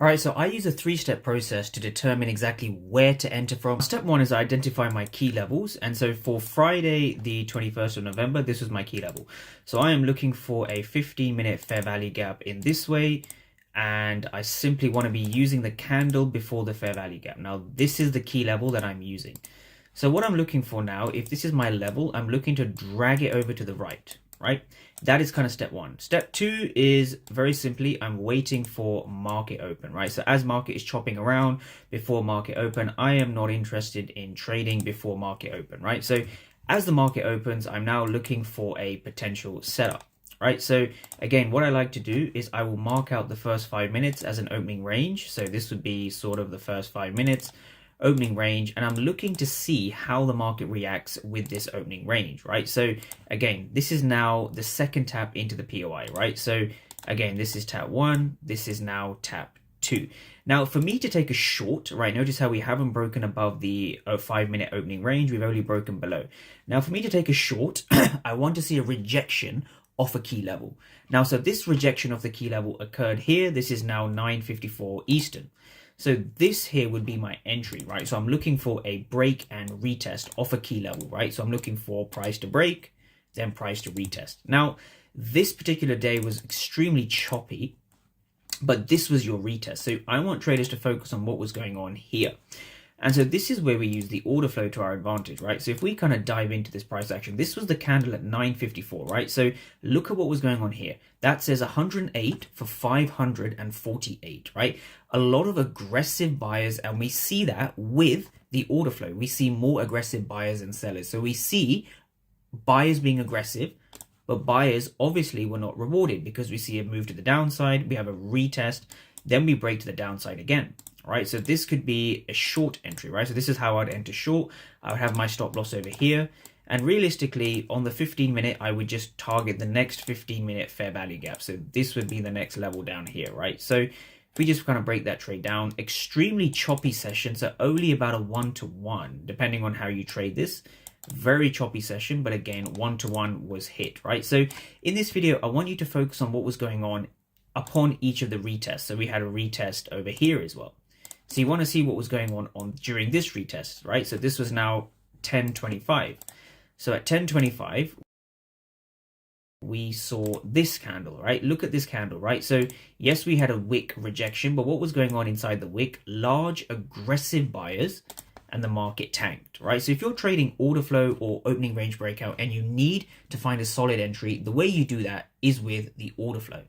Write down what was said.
All right, so I use a three-step process to determine exactly where to enter from. Step one is I identify my key levels. And so for Friday, the 21st of November, this was my key level. So I am looking for a 15-minute fair value gap in this way. And I simply want to be using the candle before the fair value gap. Now, this is the key level that I'm using. So what I'm looking for now, if this is my level, I'm looking to drag it over to the right, right? That is kind of step one. Step two is very simply, I'm waiting for market open, right? So as market is chopping around before market open, I am not interested in trading before market open, right? So as the market opens, I'm now looking for a potential setup, right? So again, what I like to do is I will mark out the first 5 minutes as an opening range. So this would be sort of the first 5 minutes. Opening range, and I'm looking to see how the market reacts with this opening range, right? So again, this is now the second tap into the POI, right? So again, this is tap one, this is now tap two. Now for me to take a short, right, notice how we haven't broken above the 5 minute opening range, we've only broken below. Now for me to take a short, I want to see a rejection off a key level. Now, so this rejection of the key level occurred here. This is now 9:54 Eastern. So this here would be my entry, right? So I'm looking for a break and retest off a key level, right? So I'm looking for price to break, then price to retest. Now, this particular day was extremely choppy, but this was your retest. So I want traders to focus on what was going on here. And so this is where we use the order flow to our advantage, right? So if we kind of dive into this price action, this was the candle at 9:54, right? So look at what was going on here. That says 108 for 548, right? A lot of aggressive buyers, and we see that with the order flow. We see more aggressive buyers and sellers. So we see buyers being aggressive, but buyers obviously were not rewarded because we see a move to the downside, we have a retest, then we break to the downside again. Right, so this could be a short entry, right? So this is how I'd enter short. I would have my stop loss over here. And realistically, on the 15-minute, I would just target the next 15-minute fair value gap. So this would be the next level down here, right? So if we just kind of break that trade down, extremely choppy session, so only about a 1-to-1, depending on how you trade this. Very choppy session, but again, 1-to-1 was hit, right? So in this video, I want you to focus on what was going on upon each of the retests. So we had a retest over here as well. So you want to see what was going on during this retest, right? So this was now 10:25. So at 10:25, we saw this candle, right? Look at this candle, right? So yes, we had a wick rejection, but what was going on inside the wick? Large aggressive buyers, and the market tanked, right? So if you're trading order flow or opening range breakout and you need to find a solid entry, the way you do that is with the order flow.